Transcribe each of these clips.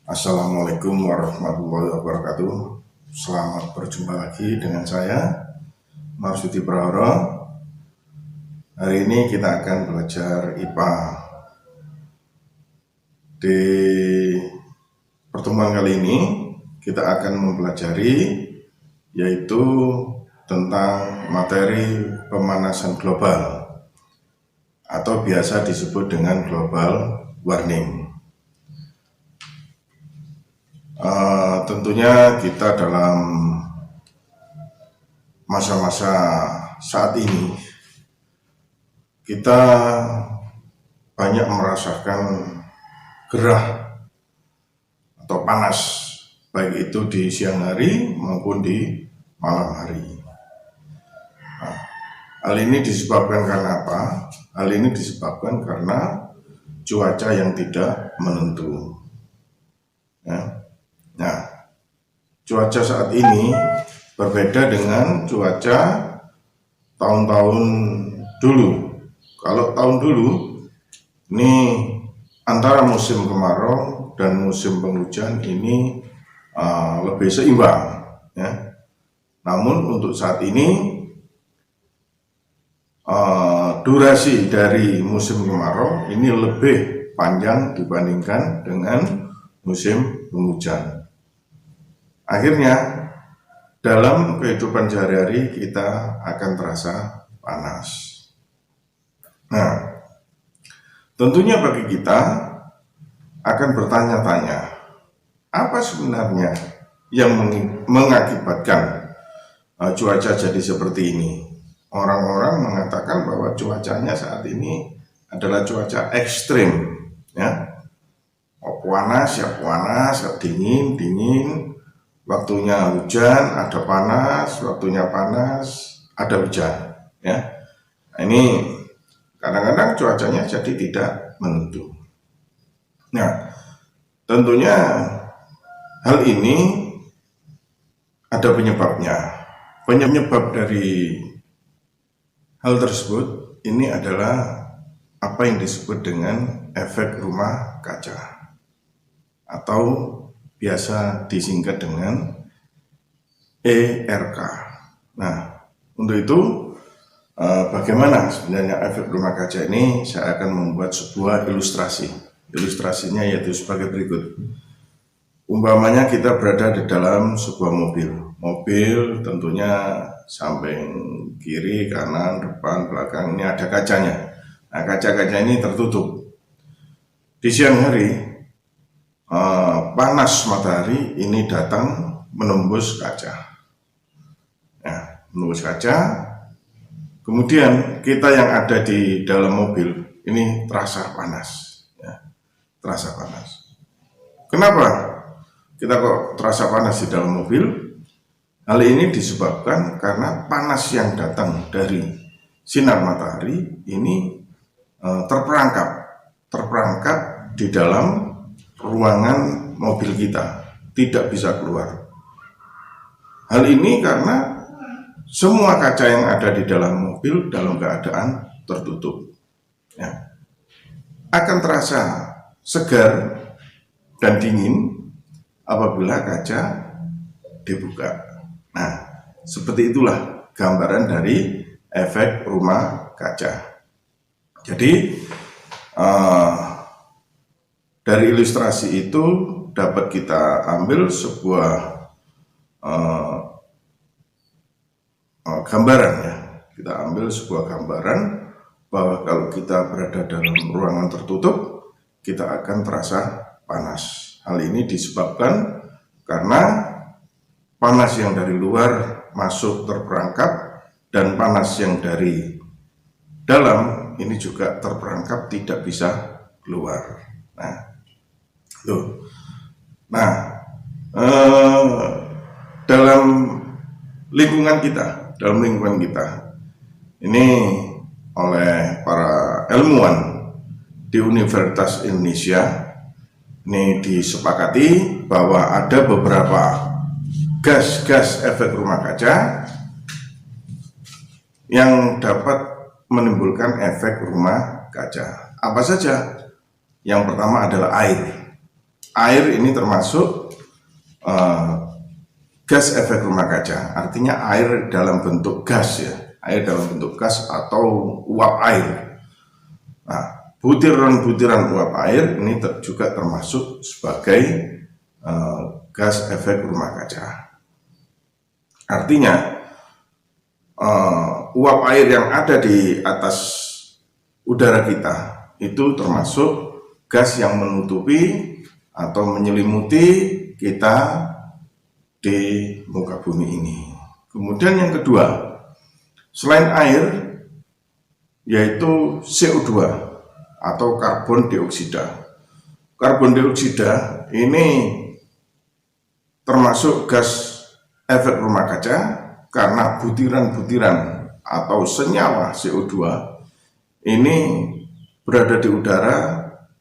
Assalamualaikum warahmatullahi wabarakatuh. Selamat berjumpa lagi dengan saya, Marsudi Prahara. Hari ini kita akan belajar IPA. Di pertemuan kali ini kita akan mempelajari yaitu tentang materi pemanasan global atau biasa disebut dengan global warming. Tentunya kita dalam masa-masa saat ini kita banyak merasakan gerah atau panas, baik itu di siang hari maupun di malam hari. Hal ini disebabkan karena apa? Hal ini disebabkan karena cuaca yang tidak menentu. Nah, cuaca saat ini berbeda dengan cuaca tahun-tahun dulu. Kalau tahun dulu, ini antara musim kemarau dan musim penghujan ini lebih seimbang. Ya. Namun untuk saat ini, durasi dari musim kemarau ini lebih panjang dibandingkan dengan musim penghujan. Akhirnya dalam kehidupan sehari-hari kita akan terasa panas. Nah, tentunya bagi kita akan bertanya-tanya, apa sebenarnya yang mengakibatkan cuaca jadi seperti ini? Orang-orang mengatakan bahwa cuacanya saat ini adalah cuaca ekstrim, ya. Panas ya panas, dingin, waktunya hujan ada panas, waktunya panas ada hujan, ya. Ini kadang-kadang cuacanya jadi tidak menentu. Nah, tentunya hal ini ada penyebabnya. Penyebab dari hal tersebut ini adalah apa yang disebut dengan efek rumah kaca atau biasa disingkat dengan ERK. Nah, untuk itu bagaimana sebenarnya efek rumah kaca ini? Saya akan membuat sebuah ilustrasi. Ilustrasinya yaitu sebagai berikut. Umpamanya kita berada di dalam sebuah mobil. Mobil tentunya samping kiri, kanan, depan, belakang ini ada kacanya. Nah, kaca-kaca ini tertutup. Di siang hari panas matahari ini datang menembus kaca. Nah, menembus kaca, kemudian kita yang ada di dalam mobil ini terasa panas, ya, terasa panas. Kenapa kita kok terasa panas di dalam mobil? Hal ini disebabkan karena panas yang datang dari sinar matahari ini terperangkap di dalam ruangan mobil kita, tidak bisa keluar. Hal ini karena semua kaca yang ada di dalam mobil dalam keadaan tertutup, ya. Akan terasa segar dan dingin apabila kaca dibuka. Nah, seperti itulah gambaran dari efek rumah kaca. Jadi dari ilustrasi itu dapat kita ambil sebuah gambaran, ya. Kita ambil sebuah gambaran bahwa kalau kita berada dalam ruangan tertutup, kita akan terasa panas. Hal ini disebabkan karena panas yang dari luar masuk terperangkap dan panas yang dari dalam ini juga terperangkap tidak bisa keluar. Dalam lingkungan kita, ini oleh para ilmuwan di Universitas Indonesia ini disepakati bahwa ada beberapa gas-gas efek rumah kaca yang dapat menimbulkan efek rumah kaca. Apa saja? Yang pertama adalah air. air ini termasuk gas efek rumah kaca, artinya air dalam bentuk gas ya, air dalam bentuk gas atau uap air. Nah, butiran-butiran uap air ini juga termasuk sebagai gas efek rumah kaca. Artinya uap air yang ada di atas udara kita itu termasuk gas yang menutupi atau menyelimuti kita di muka bumi ini. Kemudian yang kedua, selain air, yaitu CO2 atau karbon dioksida. Karbon dioksida ini termasuk gas efek rumah kaca karena butiran-butiran atau senyawa CO2 ini berada di udara,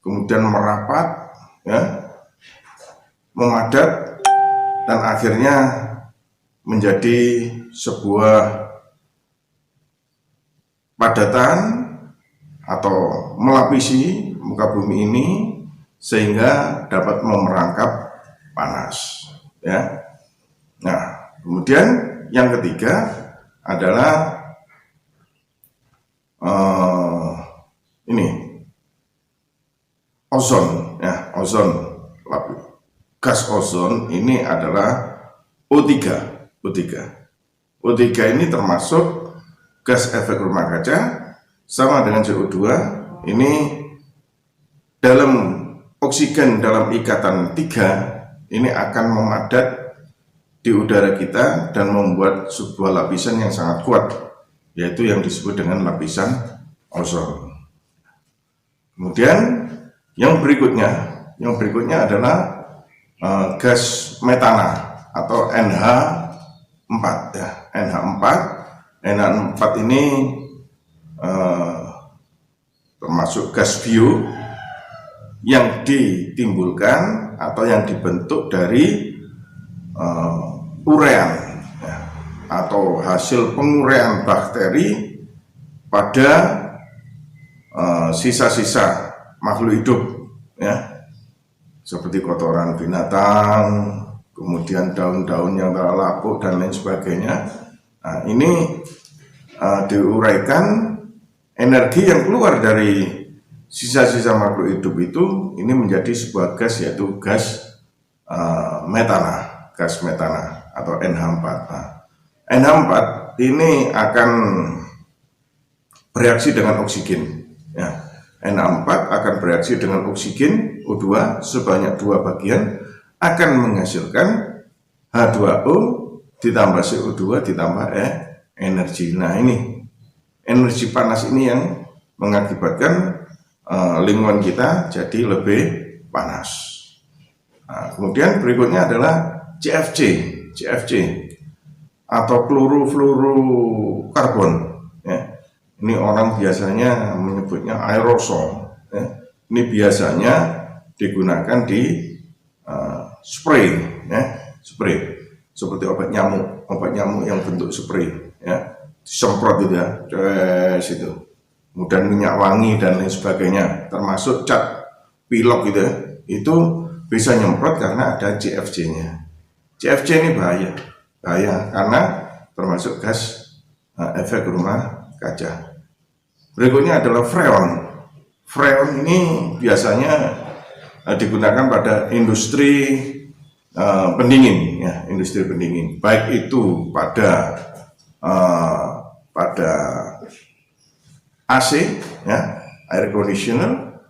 kemudian merapat, ya, memadat, dan akhirnya menjadi sebuah padatan atau melapisi muka bumi ini sehingga dapat memerangkap panas, ya. Nah, kemudian yang ketiga adalah ini ozon, ya, ozon. Gas ozon ini adalah O3. O3 ini termasuk gas efek rumah kaca, sama dengan CO2. Ini dalam oksigen dalam ikatan 3 ini akan memadat di udara kita dan membuat sebuah lapisan yang sangat kuat, yaitu yang disebut dengan lapisan ozon. Kemudian yang berikutnya adalah gas metana atau NH4 ya. NH4 ini termasuk gas bio yang ditimbulkan atau yang dibentuk dari urean ya, atau hasil pengurean bakteri pada sisa-sisa makhluk hidup ya, seperti kotoran binatang, kemudian daun-daun yang telah lapuk dan lain sebagainya. Nah, ini diuraikan, energi yang keluar dari sisa-sisa makhluk hidup itu ini menjadi sebuah gas, yaitu gas metana, gas metana atau NH4. Nah, NH4 ini akan bereaksi dengan oksigen ya. NH4 akan bereaksi dengan oksigen O2 sebanyak 2 bagian, akan menghasilkan H2O ditambah CO2 ditambah energi. Nah, ini energi panas ini yang mengakibatkan lingkungan kita jadi lebih panas. Nah, kemudian berikutnya adalah CFC atau klorofluorokarbon ya. Ini orang biasanya menyebutnya aerosol ya. Ini biasanya digunakan di spray ya, spray seperti obat nyamuk yang bentuk spray ya, disemprot gitu ya, itu. Kemudian minyak wangi dan lain sebagainya, termasuk cat pilok gitu ya, itu bisa nyemprot karena ada CFC-nya. CFC ini bahaya karena termasuk gas efek rumah kaca. Berikutnya adalah freon. Freon ini biasanya digunakan pada industri pendingin ya, industri pendingin, baik itu pada AC ya, air conditioner,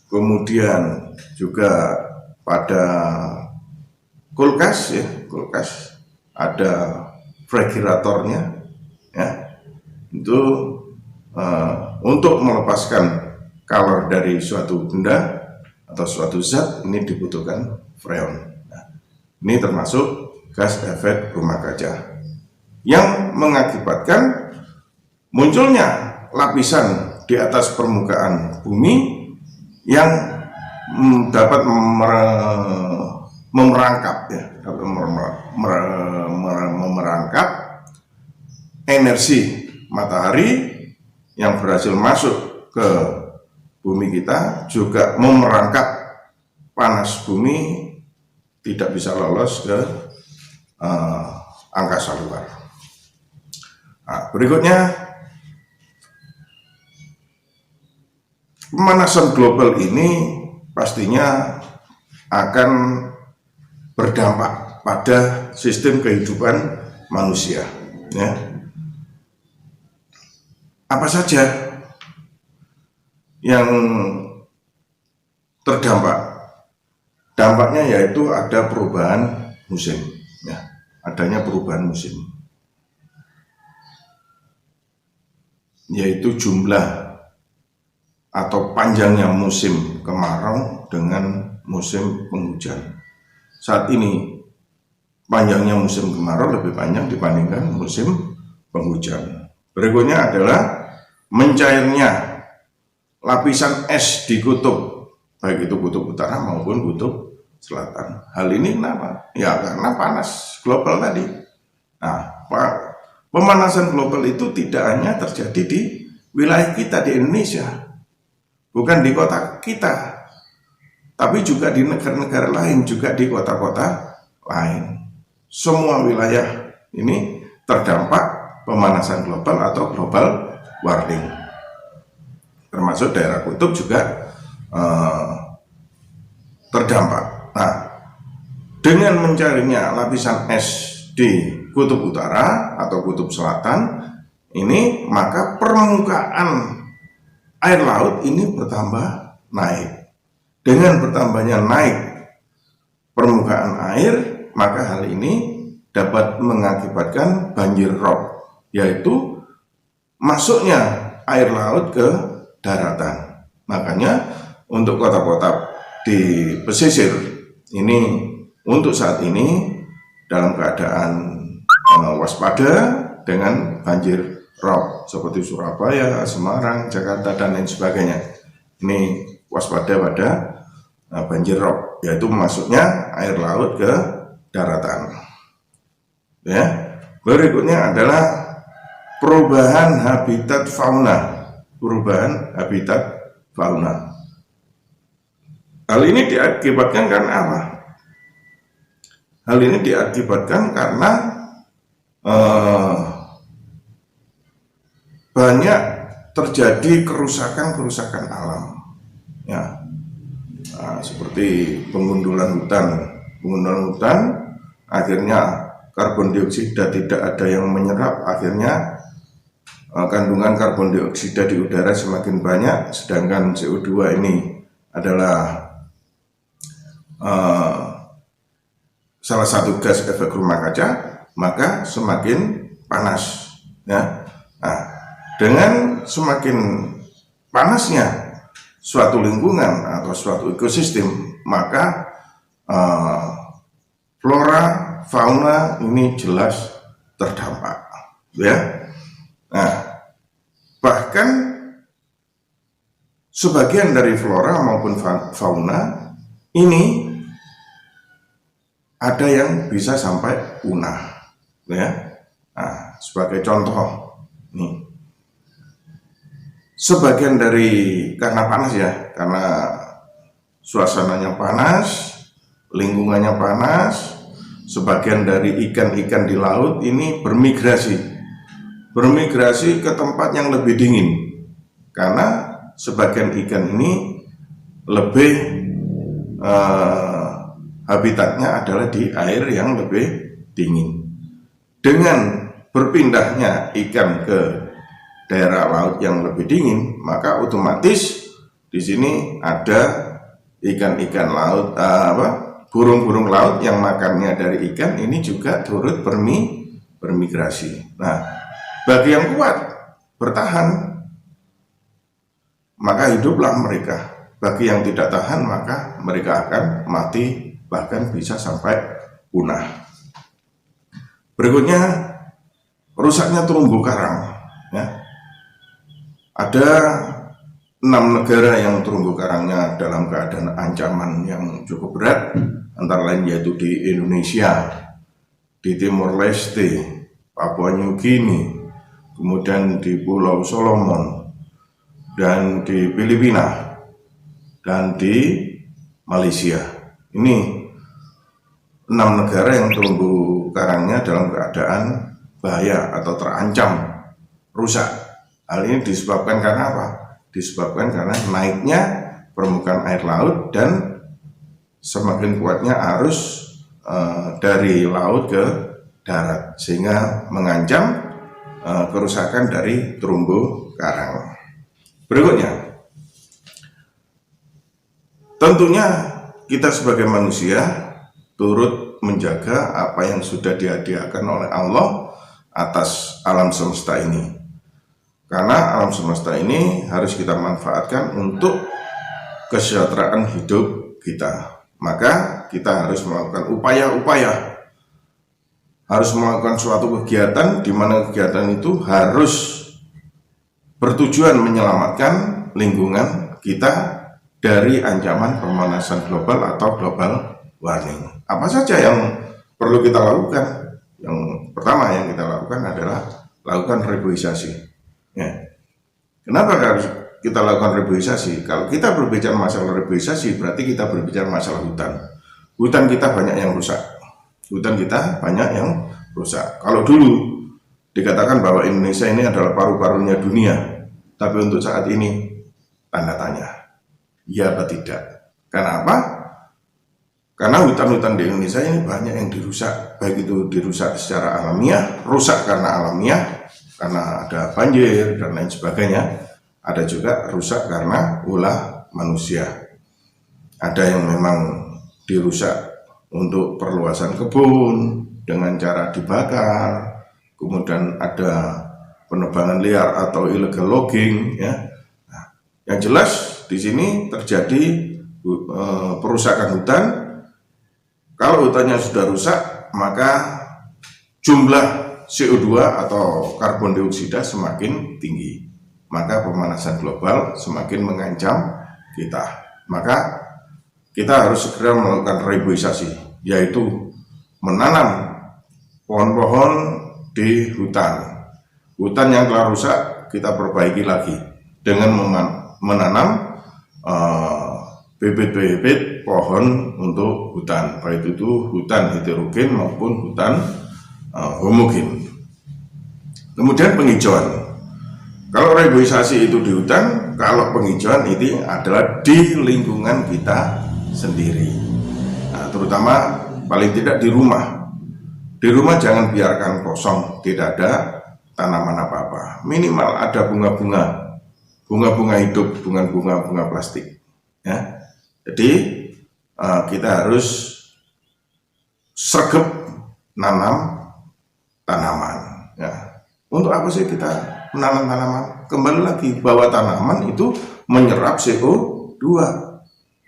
kemudian juga pada kulkas ya, kulkas ada refrigeratornya ya, itu untuk melepaskan kalor dari suatu benda atau suatu zat ini dibutuhkan freon. Nah, ini termasuk gas efek rumah kaca yang mengakibatkan munculnya lapisan di atas permukaan bumi yang dapat memerangkap ya, memerangkap energi matahari yang berhasil masuk ke bumi kita, juga memerangkap panas panas bumi tidak bisa lolos ke angkasa luar. Nah, berikutnya, pemanasan global ini pastinya akan berdampak pada sistem kehidupan manusia. Ya. Apa saja yang terdampak? Dampaknya yaitu ada perubahan musim, ya, adanya perubahan musim, yaitu jumlah atau panjangnya musim kemarau dengan musim penghujan. Saat ini panjangnya musim kemarau lebih panjang dibandingkan musim penghujan. Berikutnya adalah mencairnya lapisan es di kutub, baik itu kutub utara maupun kutub selatan. Hal ini kenapa? Ya karena panas global tadi. Nah, pemanasan global itu tidak hanya terjadi di wilayah kita di Indonesia, bukan di kota kita, tapi juga di negara-negara lain, juga di kota-kota lain. Semua wilayah ini terdampak pemanasan global atau global warming. Termasuk daerah kutub juga terdampak. Nah, dengan mencarinya lapisan es di kutub utara atau kutub selatan ini, maka permukaan air laut ini bertambah naik. Dengan bertambahnya naik permukaan air, maka hal ini dapat mengakibatkan banjir rob, yaitu masuknya air laut ke daratan. Makanya untuk kota-kota di pesisir ini untuk saat ini dalam keadaan waspada dengan banjir rob seperti Surabaya, Semarang, Jakarta dan lain sebagainya. Ini waspada pada banjir rob, yaitu masuknya air laut ke daratan. Ya. Berikutnya adalah perubahan habitat fauna. Perubahan habitat fauna. Hal ini diakibatkan karena apa? Hal ini diakibatkan karena banyak terjadi kerusakan alam, ya, seperti pengundulan hutan, akhirnya karbon dioksida tidak ada yang menyerap, akhirnya kandungan karbon dioksida di udara semakin banyak, sedangkan CO2 ini adalah salah satu gas efek rumah kaca, maka semakin panas, ya. Nah, dengan semakin panasnya suatu lingkungan atau suatu ekosistem, maka flora fauna ini jelas terdampak, ya. Nah, bahkan sebagian dari flora maupun fauna ini ada yang bisa sampai punah, ya. Nah, sebagai contoh nih, sebagian dari karena panas, ya, karena suasananya panas, lingkungannya panas, sebagian dari ikan-ikan di laut ini bermigrasi ke tempat yang lebih dingin, karena sebagian ikan ini lebih habitatnya adalah di air yang lebih dingin. Dengan berpindahnya ikan ke daerah laut yang lebih dingin, maka otomatis di sini ada ikan-ikan laut, burung-burung laut yang makannya dari ikan ini juga turut bermigrasi. Nah, bagi yang kuat bertahan, maka hiduplah mereka. Bagi yang tidak tahan, maka mereka akan mati, bahkan bisa sampai punah. Berikutnya, rusaknya terumbu karang, ya. Ada 6 negara yang terumbu karangnya dalam keadaan ancaman yang cukup berat, antara lain yaitu di Indonesia, di Timor Leste, Papua New Guinea, kemudian di Pulau Solomon, dan di Filipina, dan di Malaysia. Ini 6 negara yang terumbu karangnya dalam keadaan bahaya atau terancam rusak. Hal ini disebabkan karena apa? Disebabkan karena naiknya permukaan air laut dan semakin kuatnya arus dari laut ke darat, sehingga mengancam kerusakan dari terumbu karang. Berikutnya, tentunya kita sebagai manusia turut menjaga apa yang sudah dihadiahkan oleh Allah atas alam semesta ini. Karena alam semesta ini harus kita manfaatkan untuk kesejahteraan hidup kita. Maka kita harus melakukan upaya-upaya, harus melakukan suatu kegiatan di mana kegiatan itu harus bertujuan menyelamatkan lingkungan kita dari ancaman pemanasan global atau global warming. Apa saja yang perlu kita lakukan? Yang pertama yang kita lakukan adalah lakukan reboisasi. Ya. Kenapa harus kita lakukan reboisasi? Kalau kita berbicara masalah reboisasi, berarti kita berbicara masalah hutan. Hutan kita banyak yang rusak. Hutan kita banyak yang rusak. Kalau dulu dikatakan bahwa Indonesia ini adalah paru-parunya dunia, tapi untuk saat ini tanda tanya. Ya atau tidak? Karena apa? Karena hutan-hutan di Indonesia ini banyak yang dirusak, baik itu dirusak secara alamiah, rusak karena alamiah, karena ada banjir dan lain sebagainya. Ada juga rusak karena ulah manusia. Ada yang memang dirusak untuk perluasan kebun dengan cara dibakar, kemudian ada penebangan liar atau illegal logging, ya. Nah, yang jelas di sini terjadi perusakan hutan. Kalau hutannya sudah rusak, maka jumlah CO2 atau karbon dioksida semakin tinggi. Maka pemanasan global semakin mengancam kita. Maka kita harus segera melakukan reboisasi, yaitu menanam pohon-pohon di hutan. Hutan yang telah rusak kita perbaiki lagi dengan menanam bibit-bibit pohon untuk hutan, baik itu hutan heterogen maupun hutan homogen. Kemudian penghijauan. Kalau reboisasi itu di hutan, kalau penghijauan itu adalah di lingkungan kita sendiri. Nah, terutama paling tidak di rumah. Di rumah jangan biarkan kosong, tidak ada tanaman apa-apa. Minimal ada bunga-bunga hidup, bukan bunga-bunga plastik. Ya. Jadi kita harus sergap nanam tanaman. Ya. Untuk apa sih kita menanam tanaman? Kembali lagi bahwa tanaman itu menyerap CO2.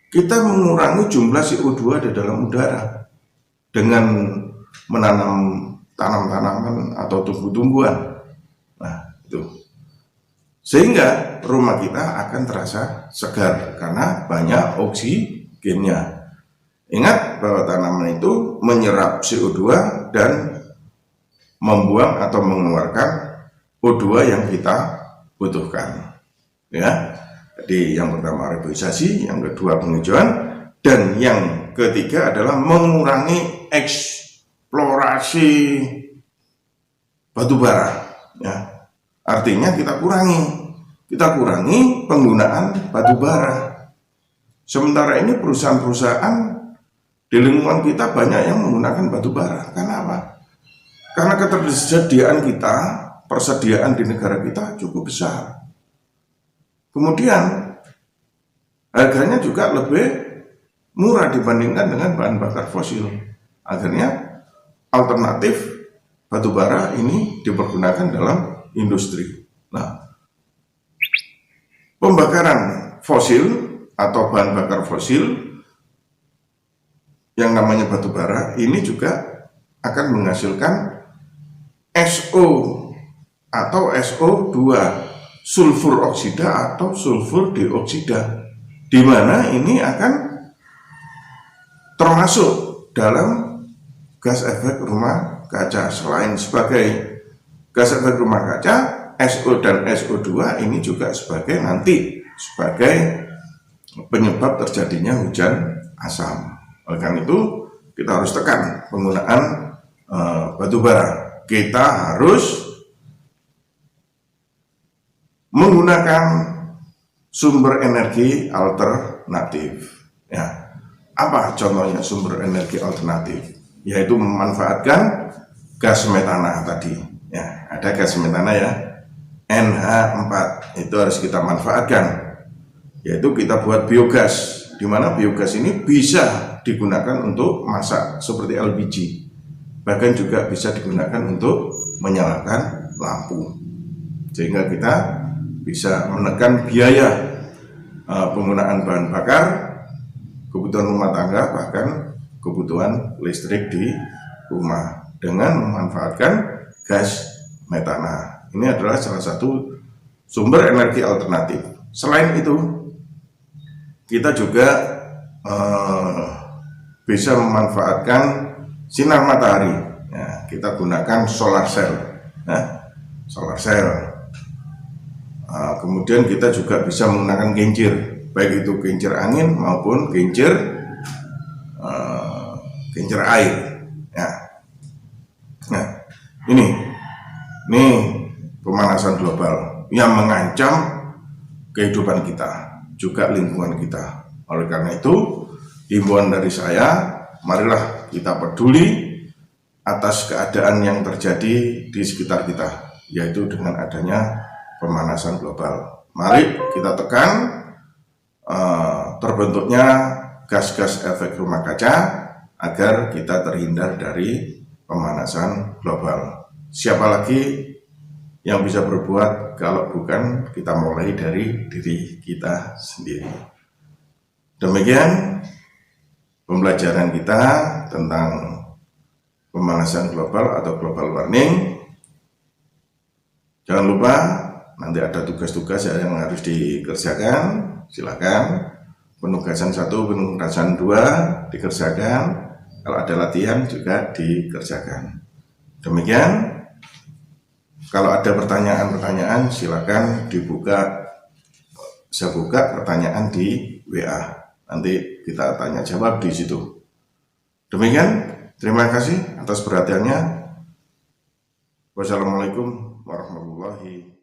Kita mengurangi jumlah CO2 di dalam udara dengan menanam tanaman atau tumbuh-tumbuhan. Nah, itu. Sehingga rumah kita akan terasa segar karena banyak oksigennya. Ingat bahwa tanaman itu menyerap CO2 dan membuang atau mengeluarkan O2 yang kita butuhkan. Ya. Jadi yang pertama reboisasi, yang kedua penghijauan, dan yang ketiga adalah mengurangi eksplorasi batubara. Ya. Artinya kita kurangi penggunaan batubara. Sementara ini perusahaan-perusahaan di lingkungan kita banyak yang menggunakan batubara. Karena apa? Karena ketersediaan kita, persediaan di negara kita cukup besar. Kemudian harganya juga lebih murah dibandingkan dengan bahan bakar fosil. Akhirnya alternatif batubara ini dipergunakan dalam industri. Nah, pembakaran fosil atau bahan bakar fosil yang namanya batubara ini juga akan menghasilkan SO atau SO2, sulfur oksida atau sulfur dioksida, di mana ini akan termasuk dalam gas efek rumah kaca. Selain sebagai gas efek rumah kaca, SO dan SO2 ini juga sebagai penyebab terjadinya hujan asam. Oleh karena itu kita harus tekan penggunaan batu bara. Kita harus menggunakan sumber energi alternatif. Ya, apa contohnya sumber energi alternatif? Yaitu memanfaatkan gas metana tadi. Ya, ada gas metana ya, NH4 itu harus kita manfaatkan. Yaitu kita buat biogas, di mana biogas ini bisa digunakan untuk masak seperti LPG, bahkan juga bisa digunakan untuk menyalakan lampu, sehingga kita bisa menekan biaya penggunaan bahan bakar, kebutuhan rumah tangga, bahkan kebutuhan listrik di rumah dengan memanfaatkan gas metana. Ini adalah salah satu sumber energi alternatif. Selain itu, kita juga bisa memanfaatkan sinar matahari. Ya, kita gunakan solar cell. Ya, solar cell. Kemudian kita juga bisa menggunakan kincir, baik itu kincir angin maupun kincir air. Ya. Nah, ini pemanasan global yang mengancam kehidupan kita, juga lingkungan kita. Oleh karena itu, himbauan dari saya, marilah kita peduli atas keadaan yang terjadi di sekitar kita, yaitu dengan adanya pemanasan global. Mari kita tekan terbentuknya gas-gas efek rumah kaca agar kita terhindar dari pemanasan global. Siapa lagi yang bisa berbuat kalau bukan kita mulai dari diri kita sendiri. Demikian pembelajaran kita tentang pemanasan global atau global warming. Jangan lupa nanti ada tugas-tugas yang harus dikerjakan. Silakan. Penugasan 1, penugasan 2 dikerjakan. Kalau ada latihan juga dikerjakan. Demikian. Kalau ada pertanyaan-pertanyaan, silakan dibuka. Saya buka pertanyaan di WA. Nanti kita tanya jawab di situ. Demikian, terima kasih atas perhatiannya. Wassalamualaikum warahmatullahi wabarakatuh.